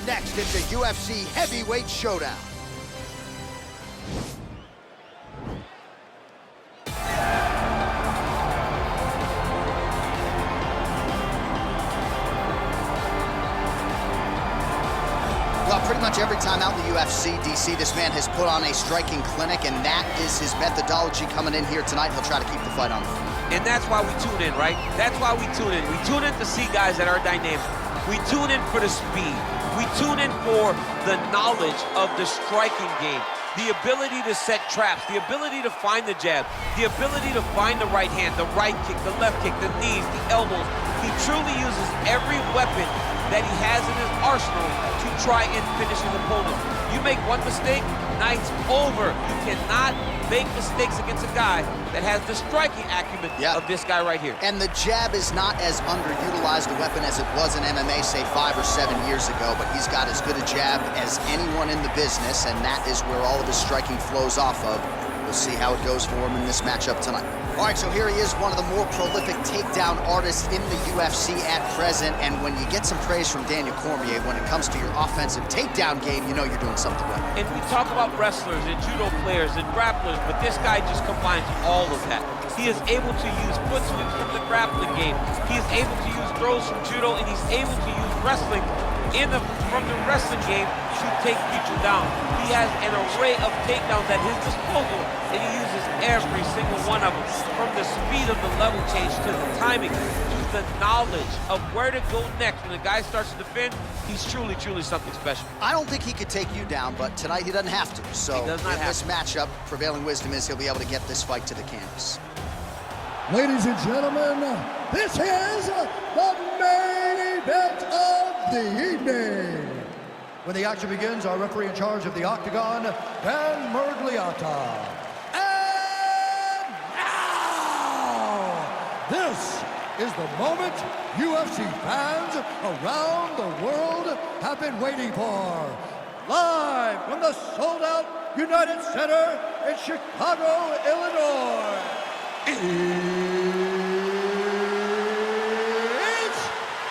Up next, it's a UFC heavyweight showdown. Well, pretty much every time out in the UFC, DC, this man has put on a striking clinic, and that is his methodology coming in here tonight. He'll try to keep the fight on. And that's why we tune in, right? That's why we tune in. We tune in to see guys that are dynamic. We tune in for the speed. We tune in for the knowledge of the striking game, the ability to set traps, the ability to find the jab, the ability to find the right hand, the right kick, the left kick, the knees, the elbows. He truly uses every weapon that he has in his arsenal to try and finish his opponent. You make one mistake, night's over. You cannot make mistakes against a guy that has the striking acumen of this guy right here. And the jab is not as underutilized a weapon as it was in MMA, say 5 or 7 years ago, but he's got as good a jab as anyone in the business, and that is where all of his striking flows off of. We'll see how it goes for him in this matchup tonight. All right, so here he is, one of the more prolific takedown artists in the UFC at present, and when you get some praise from Daniel Cormier when it comes to your offensive takedown game, you know you're doing something right. And we talk about wrestlers and judo players and grapplers, but this guy just combines all of that. He is able to use foot sweeps from the grappling game. He is able to use throws from judo, and he's able to use wrestling from the wrestling game to take people down. He has an array of takedowns at his disposal, and he uses every single one of them. From the speed of the level change to the timing to the knowledge of where to go next. When the guy starts to defend, he's truly, truly something special. I don't think he could take you down, but tonight he doesn't have to. So he does not have this matchup, prevailing wisdom is he'll be able to get this fight to the canvas. Ladies and gentlemen, this is the main event of the evening. When the action begins, our referee in charge of the Octagon, Dan Mergliata. And now, this is the moment UFC fans around the world have been waiting for. Live from the sold-out United Center in Chicago, Illinois. It's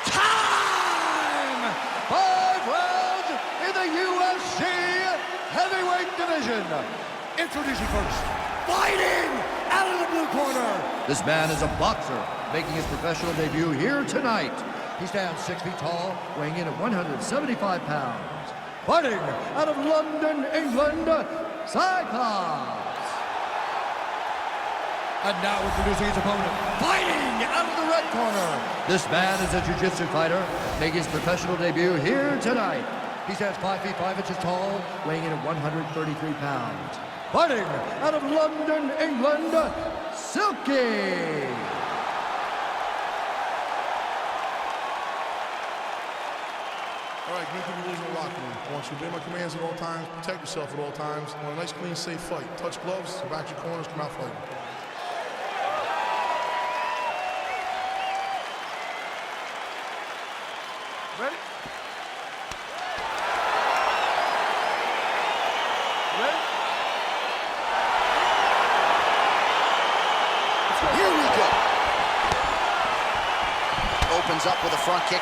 time! 5 rounds in the UFC heavyweight division. Introducing first, fighting out of the blue corner. This man is a boxer, making his professional debut here tonight. He stands 6 feet tall, weighing in at 175 pounds. Fighting out of London, England, Cyclops. And now introducing his opponent, fighting out of the red corner. This man is a jiu-jitsu fighter, making his professional debut here tonight. He stands 5 feet 5 inches tall, weighing in at 133 pounds. Fighting out of London, England, Silky. All right, give me the rules in the locker room. I want you to obey my commands at all times, protect yourself at all times. I want a nice, clean, safe fight. Touch gloves, back your corners, come out fighting. Ready? Ready? Here we go. Opens up with a front kick.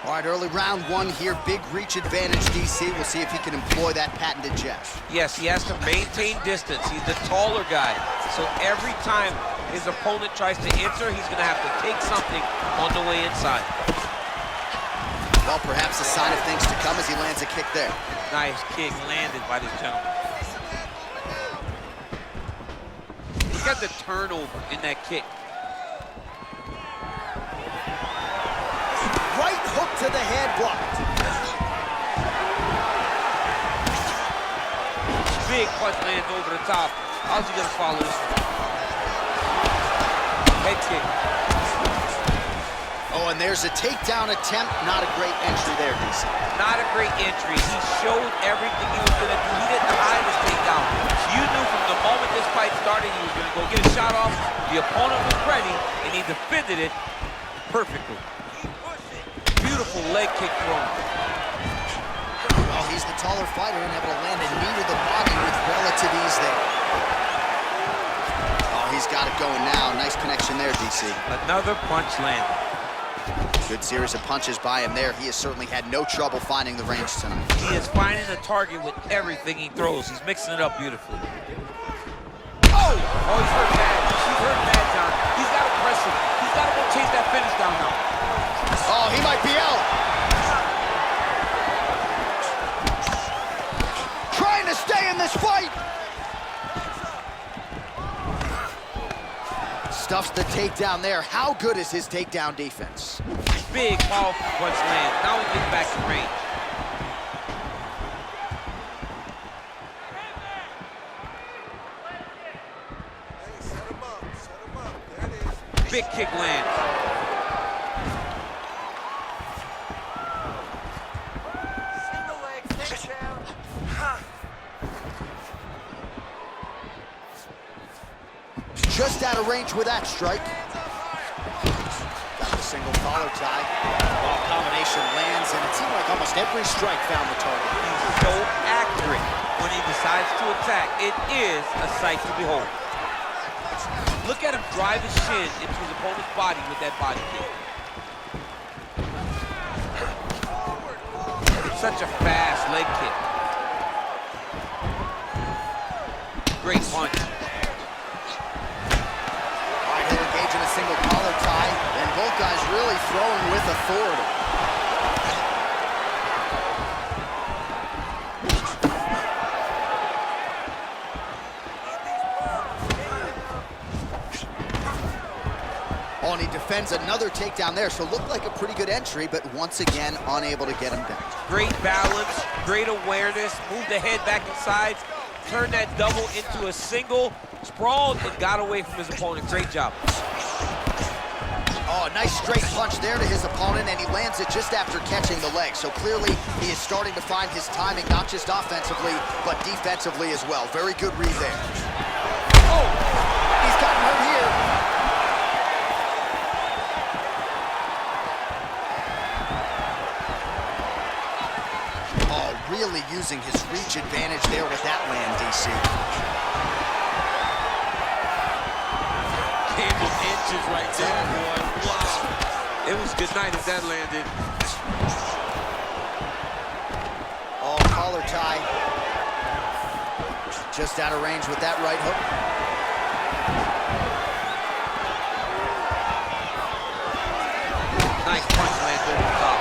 All right, early round 1 here. Big reach advantage, DC. We'll see if he can employ that patented jab. Yes, he has to maintain distance. He's the taller guy. So every time his opponent tries to enter, he's going to have to take something on the way inside. Well, perhaps a sign of things to come as he lands a kick there. Nice kick landed by this gentleman. Look at the turnover in that kick. Right hook to the head, blocked. Big punch lands over the top. How's he gonna follow this one? Head kick. Oh, and there's a takedown attempt. Not a great entry there, DC. Not a great entry. He showed everything he was gonna do. He didn't hide his takedown. You knew from the moment this fight started he was gonna go get a shot off. The opponent was ready, and he defended it perfectly. Beautiful leg kick thrown. Well, he's the taller fighter and able to land a knee to the body with relative ease there. Oh, he's got it going now. Nice connection there, DC. Another punch landed. Good series of punches by him there. He has certainly had no trouble finding the range tonight. He is finding the target with everything he throws. He's mixing it up beautifully. Oh, he's hurt bad. He's hurt bad, John. He's got to press him. He's got to go chase that finish down now. Oh, he might be out. Trying to stay in this fight. Stuffs the takedown there. How good is his takedown defense? Big, powerful punch lands. Now we get back to range. Big kick lands. Single leg takedown. Just out of range with that strike. Got the single collar tie. Well, combination lands, and it seemed like almost every strike found the target. He's so accurate when he decides to attack. It is a sight to behold. Look at him drive his shin into his opponent's body with that body kick. Such a fast leg kick. Great punch. All right, he'll engage in a single collar tie, and both guys really throwing with authority. Oh, and he defends another takedown there, so looked like a pretty good entry, but once again, unable to get him down. Great balance, great awareness, moved the head back inside, turned that double into a single, sprawled, and got away from his opponent. Great job. Oh, a nice straight punch there to his opponent, and he lands it just after catching the leg. So clearly, he is starting to find his timing, not just offensively, but defensively as well. Very good read there. Oh, he's gotten hurt here. Oh, really using his reach advantage there with that land, DC. Came of inches right there, boy. Wow. It was good night if that landed. Oh, collar tie. Just out of range with that right hook. Nice punch lands over the top.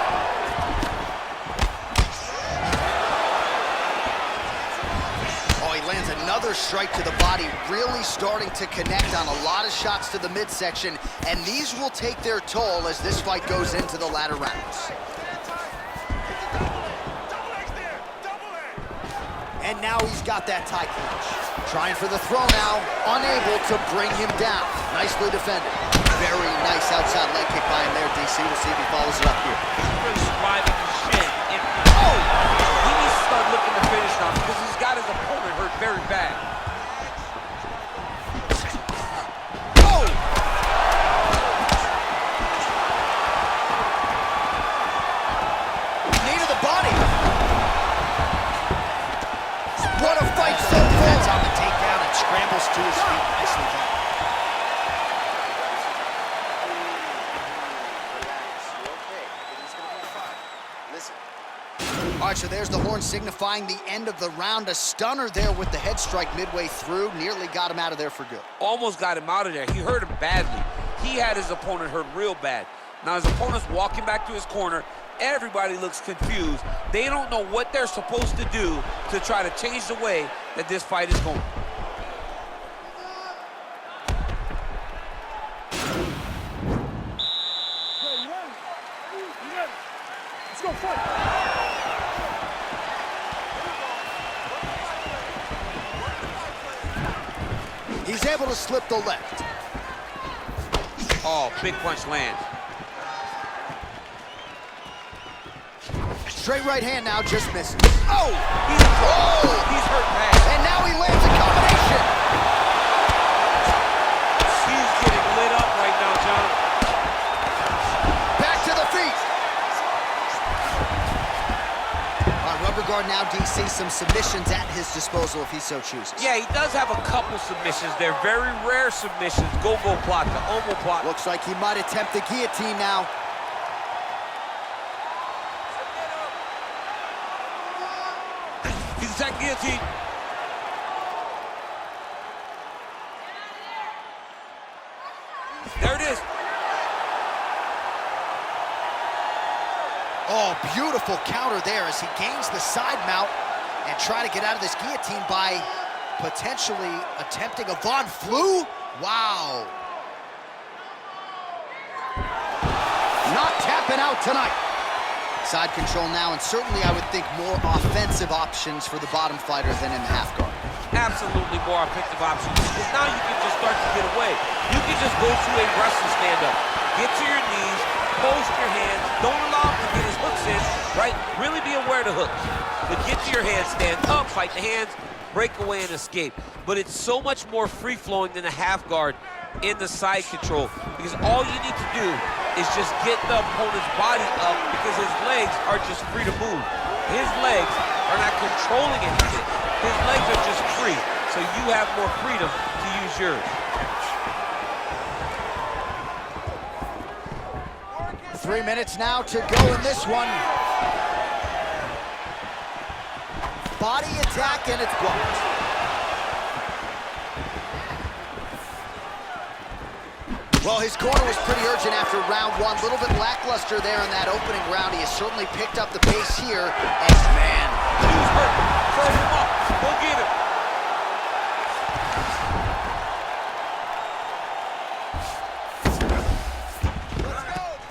Oh, he lands another strike to the body, really starting to connect on a lot of shots to the midsection, and these will take their toll as this fight goes into the latter rounds. And now he's got that tie clinch. Trying for the throw now, unable to bring him down. Nicely defended. Very nice outside leg kick by him there, DC. We'll see if he follows it up here. Really driving the shin. Oh! He needs to start looking to finish now because he's got his opponent hurt very bad. Oh! Knee to the body. What a fight so far. That's on the takedown and scrambles to his feet. Nicely done. All right, so there's the horn signifying the end of the round. A stunner there with the head strike midway through. Nearly got him out of there for good. Almost got him out of there. He hurt him badly. He had his opponent hurt real bad. Now his opponent's walking back to his corner. Everybody looks confused. They don't know what they're supposed to do to try to change the way that this fight is going. Let's go fight. He's able to slip the left. Oh, big punch lands. Straight right hand now, just misses. Oh! He's hurt bad. And now he lands a combination. He's getting lit up right now, John. Back to the feet. Rubber guard guard now, DC, some submissions at his disposal if he so chooses. Yeah, he does have a couple submissions. They're very rare submissions. Go-go plot, the omo plot. Looks like he might attempt the guillotine now. He's attacking guillotine. There it is. Oh, beautiful counter there as he gains the side mount and try to get out of this guillotine by potentially attempting a Von Flu. Wow. Not tapping out tonight. Side control now, and certainly I would think more offensive options for the bottom fighter than in the half guard. Absolutely more offensive options, because now you can just start to get away. You can just go to a wrestling stand-up. Get to your knees, post your hands, don't allow him to get his hooks in, right? Really be aware of the hooks. But get to your hands, stand up, fight the hands, break away and escape. But it's so much more free-flowing than a half guard in the side control, because all you need to do is just get the opponent's body up, because his legs are just free to move. His legs are not controlling anything. His legs are just free, so you have more freedom to use yours. 3 minutes now to go in this one. Body attack, and it's blocked. Well, his corner was pretty urgent after round one. A little bit lackluster there in that opening round. He has certainly picked up the pace here. And man, He's hurt. Serve him up. Go get him.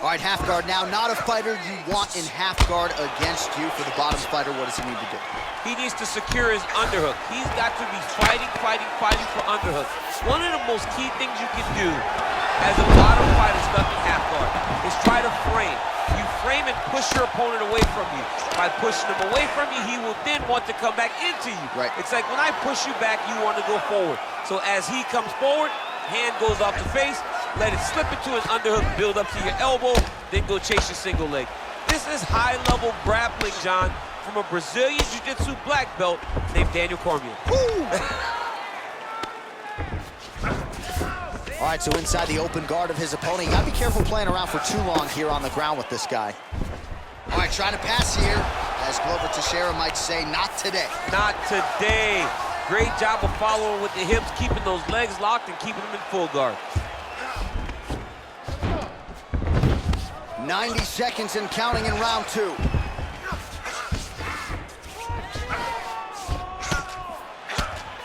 all right, half guard now. Not a fighter you want in half guard against you. For the bottom fighter, what does he need to do? He needs to secure his underhook. He's got to be fighting for underhook. One of the most key things you can do as a bottom fighter stuck in half guard is try to frame. You frame and push your opponent away from you. By pushing him away from you, he will then want to come back into you. Right. It's like when I push you back, you want to go forward. So as he comes forward, hand goes off the face, let it slip into an underhook, build up to your elbow, then go chase your single leg. This is high-level grappling, John, from a Brazilian Jiu-Jitsu black belt named Daniel Cormier. All right, so inside the open guard of his opponent. You gotta be careful playing around for too long here on the ground with this guy. All right, trying to pass here. As Glover Teixeira might say, not today. Not today. Great job of following with the hips, keeping those legs locked and keeping them in full guard. 90 seconds and counting in round two.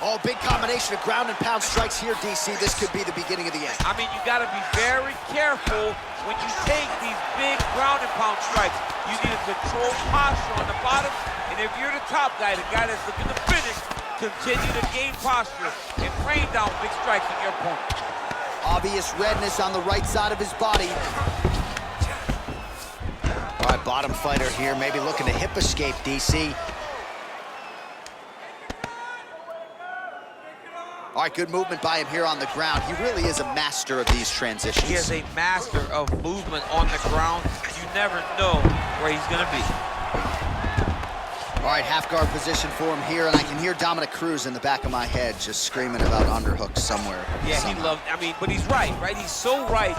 Oh, big combination of ground and pound strikes here, DC. This could be the beginning of the end. I mean, you got to be very careful when you take these big ground and pound strikes. You need a controlled posture on the bottom, and if you're the top guy, the guy that's looking to finish, continue to gain posture and rain down big strikes on your opponent. Obvious redness on the right side of his body. All right, bottom fighter here, maybe looking to hip escape, DC. All right, good movement by him here on the ground. He really is a master of these transitions. He is a master of movement on the ground. You never know where he's going to be. All right, half guard position for him here, and I can hear Dominic Cruz in the back of my head just screaming about underhooks somewhere. Yeah, somehow. he loved, I mean, but he's right? He's so right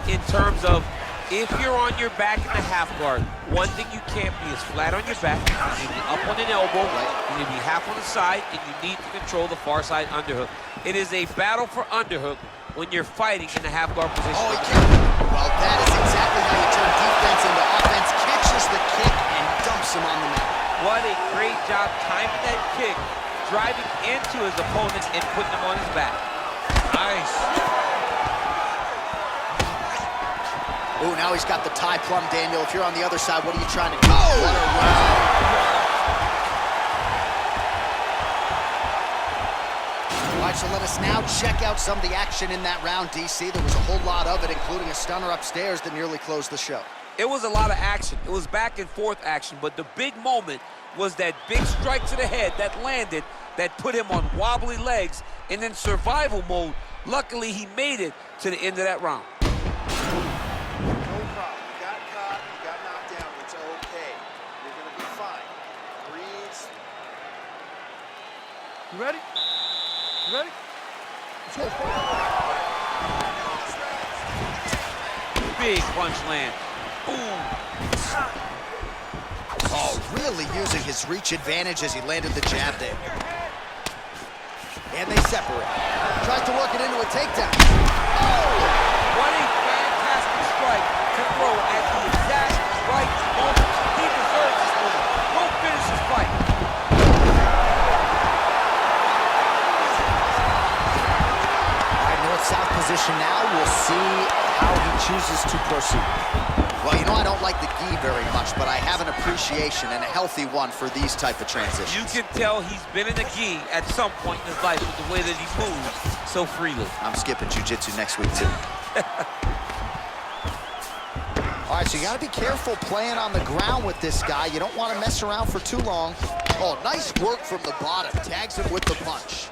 in terms of if you're on your back in the half guard, one thing you can't be is flat on your back. You need to be up on an elbow, you need to be half on the side, and you need to control the far side underhook. It is a battle for underhook when you're fighting in the half guard position. Oh, he can't. Well, that is exactly how you turn defense into offense. Catches the kick and dumps him on the mat. What a great job timing that kick, driving into his opponent and putting him on his back. Nice. Oh, now he's got the tie plum, Daniel. If you're on the other side, what are you trying to do? Oh! What a round. All right, so let us now check out some of the action in that round, DC. There was a whole lot of it, including a stunner upstairs that nearly closed the show. It was a lot of action. It was back and forth action, but the big moment was that big strike to the head that landed, that put him on wobbly legs, and in survival mode, luckily he made it to the end of that round. No problem. You got caught, you got knocked down. It's okay. You're going to be fine. Breathe, Big punch land. Ooh. Oh, really using his reach advantage as he landed the jab there. And they separate. Tries to work it into a takedown. Oh! What a fantastic strike to throw at the exact right moment. He deserves this move. Go finish his fight. All right, north-south position now. We'll see how he chooses to proceed. Well, you know, I don't like the gi very much, but I have an appreciation and a healthy one for these type of transitions. You can tell he's been in the gi at some point in his life with the way that he moves so freely. I'm skipping jiu-jitsu next week, too. All right, so you got to be careful playing on the ground with this guy. You don't want to mess around for too long. Oh, nice work from the bottom. Tags him with the punch.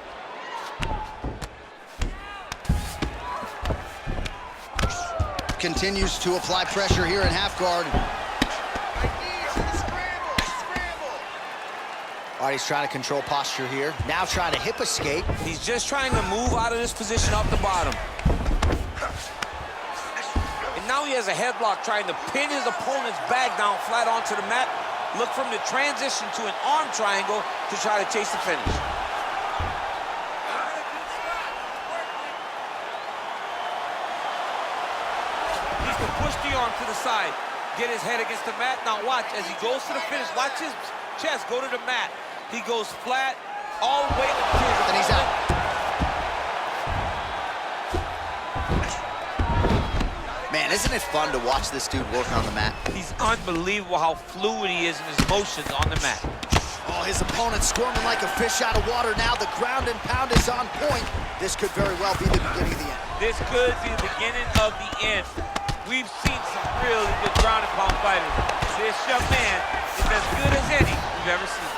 Continues to apply pressure here in half guard. All right, he's trying to control posture here. Now trying to hip escape. He's just trying to move out of this position off the bottom. And now he has a headlock trying to pin his opponent's back down flat onto the mat. Look from the transition to an arm triangle to try to chase the finish. Push the arm to the side, get his head against the mat. Now watch as he goes to the finish. Watch his chest go to the mat. He goes flat all the way to the finish. And he's out. Man, isn't it fun to watch this dude work on the mat? He's unbelievable how fluid he is in his motions on the mat. Oh, his opponent squirming like a fish out of water now. The ground and pound is on point. This could very well be the beginning of the end. This could be the beginning of the end. We've seen some really good ground and pound fighters. This young man is as good as any we've ever seen.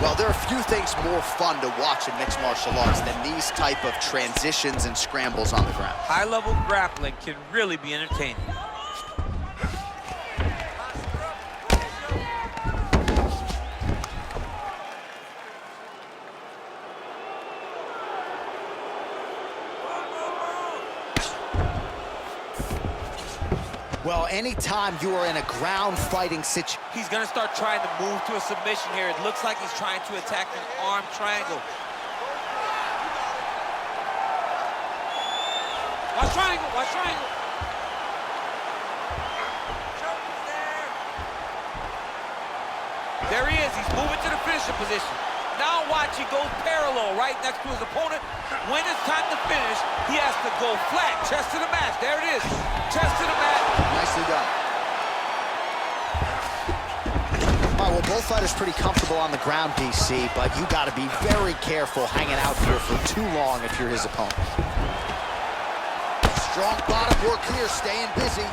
Well, there are few things more fun to watch in mixed martial arts than these type of transitions and scrambles on the ground. High-level grappling can really be entertaining. Well, anytime you are in a ground fighting situation, He's gonna start trying to move to a submission here. It looks like he's trying to attack an arm triangle. Watch triangle, watch triangle. There he is, he's moving to the finishing position. Now watch, he goes parallel right next to his opponent. When it's time to finish, he has to go flat, chest to the mat. There it is, chest to the mat. nicely done. All right, well, both fighters pretty comfortable on the ground, DC, but you got to be very careful hanging out here for too long if you're his opponent. Strong bottom work here, staying busy.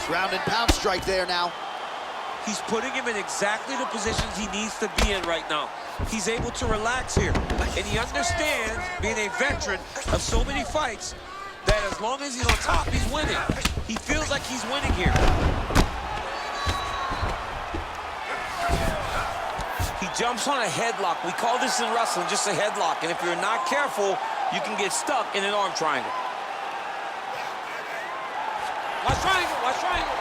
Ground and pound strike there now. He's putting him in exactly the positions he needs to be in right now. He's able to relax here, and he understands, being a veteran of so many fights, that as long as he's on top, he's winning. He feels like he's winning here. He jumps on a headlock. We call this in wrestling just a headlock, and if you're not careful, you can get stuck in an arm triangle. Watch triangle, watch triangle.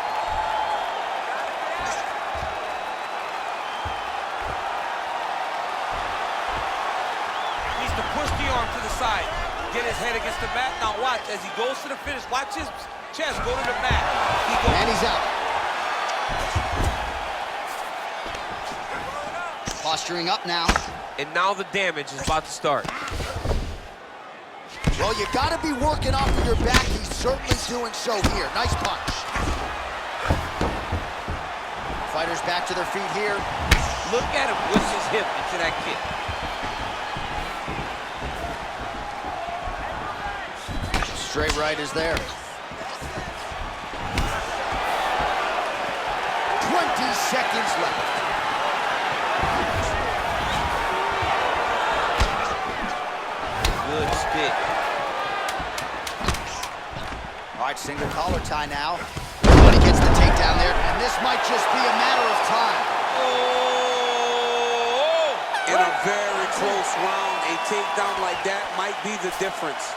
Needs to push the arm to the side, get his head against the mat. Now watch, as he goes to the finish, watch his chest go to the mat. And he's out. Posturing up now. And now the damage is about to start. Well, you got to be working off of your back. He's certainly doing so here. Nice punch. Fighters back to their feet here. Look at him push his hip into that kick. Straight right is there. 20 seconds left. Good spit. All right, single collar tie now. But he gets the takedown there, and this might just be a matter of time. Oh! In a very close round, a takedown like that might be the difference.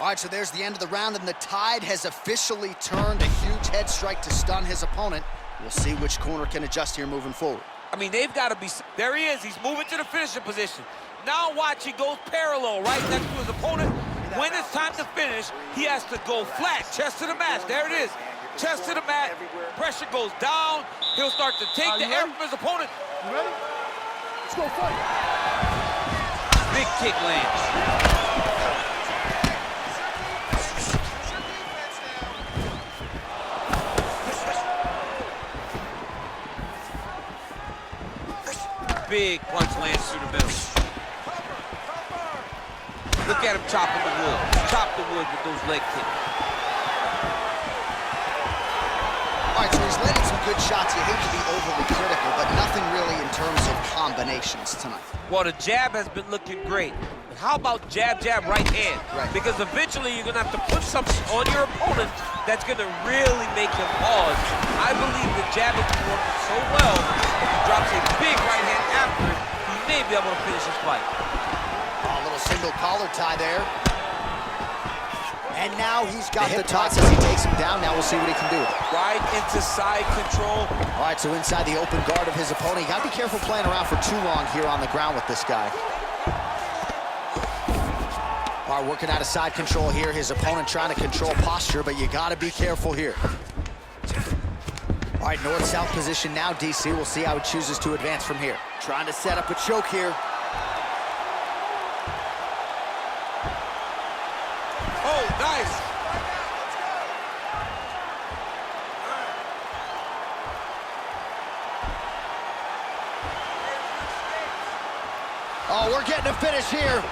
All right, so there's the end of the round, and the tide has officially turned. A huge head strike to stun his opponent. We'll see which corner can adjust here moving forward. I mean, they've got to be... There he is. He's moving to the finishing position. Now watch, he goes parallel right next to his opponent. When it's time to finish, he has to go flat, chest to the mat. There it is. Chest to the mat. Pressure goes down. He'll start to take the air from his opponent. You ready? Let's go fight. Big kick lands. Big punch lands through the middle. Look at him chopping the wood. Chop the wood with those leg kicks. All right, so he's landed some good shots. You hate to be overly critical, but nothing really in terms of combinations tonight. Well, the jab has been looking great. But how about jab, jab, right hand? Right. Because eventually you're going to have to put something on your opponent that's going to really make him pause. I believe the jab has been working so well. If he drops a big right hand after it, he may be able to finish his fight. Oh, a little single collar tie there. And now he's got the toss as he takes him down. Now we'll see what he can do with it. Right into side control. All right, so inside the open guard of his opponent. You got to be careful playing around for too long here on the ground with this guy. All right, working out of side control here. His opponent trying to control posture, but you got to be careful here. All right, north-south position now, DC. We'll see how he chooses to advance from here. Trying to set up a choke here. Oh, nice. Oh, we're getting a finish here.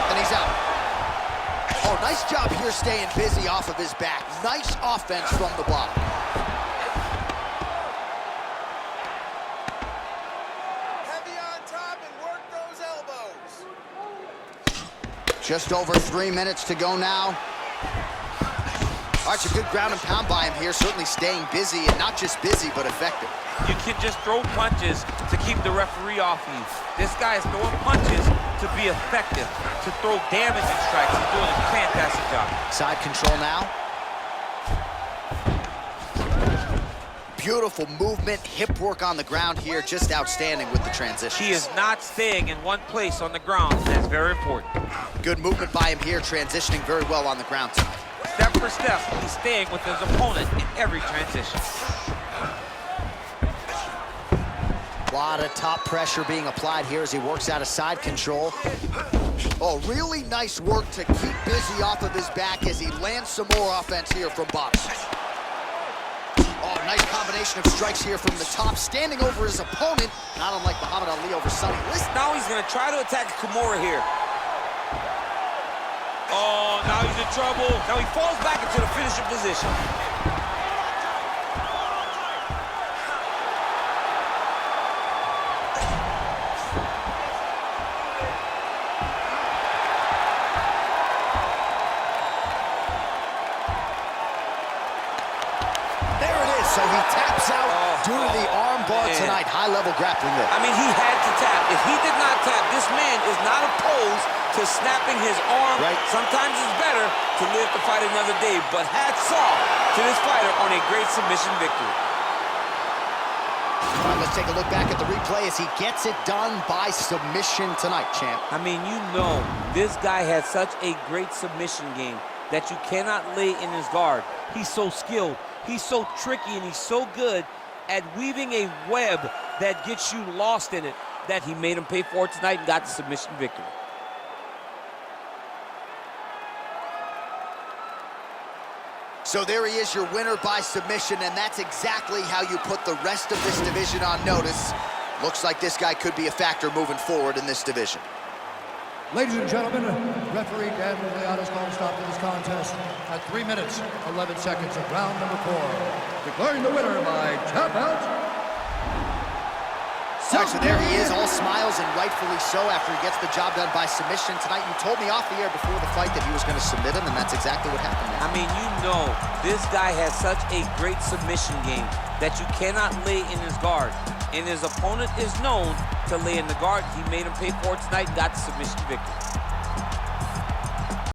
And he's out. Oh, nice job here staying busy off of his back. Nice offense from the block. Heavy on top and work those elbows. Just over 3 minutes to go now. All right, so good ground and pound by him here, certainly staying busy, and not just busy, but effective. You can just throw punches to keep the referee off you. This guy is throwing punches to be effective, to throw damaging strikes. He's doing a fantastic job. Side control now. Beautiful movement, hip work on the ground here, just outstanding with the transition. He is not staying in one place on the ground, and that's very important. Good movement by him here, transitioning very well on the ground tonight. Step for step, he's staying with his opponent in every transition. A lot of top pressure being applied here as he works out of side control. Oh, really nice work to keep busy off of his back as he lands some more offense here from bottom. Oh, nice combination of strikes here from the top, standing over his opponent, not unlike Muhammad Ali over Sonny Liston. Now he's going to try to attack Kimura here. Oh, now he's in trouble. Now he falls back into the finishing position. There it is, so he taps out due to the arm bar tonight. High-level grappling there. I mean, he had to tap. If he did not tap, this man is not opposed to snapping his arm. Right. Sometimes it's better to live to fight another day, but hats off to this fighter on a great submission victory. All right, let's take a look back at the replay as he gets it done by submission tonight, champ. I mean, you know, this guy has such a great submission game that you cannot lay in his guard. He's so skilled, he's so tricky, and he's so good at weaving a web that gets you lost in it that he made him pay for it tonight and got the submission victory. So there he is, your winner by submission, and that's exactly how you put the rest of this division on notice. Looks like this guy could be a factor moving forward in this division. Ladies and gentlemen, referee Dan Liliana's going to stop to this contest at 3 minutes, 11 seconds of round number 4. Declaring the winner by tap out, All right, so there he is, all smiles, and rightfully so after he gets the job done by submission tonight. You told me off the air before the fight that he was going to submit him, and that's exactly what happened, man. I mean, you know, this guy has such a great submission game that you cannot lay in his guard. And his opponent is known to lay in the guard. He made him pay for it tonight and got the submission victory.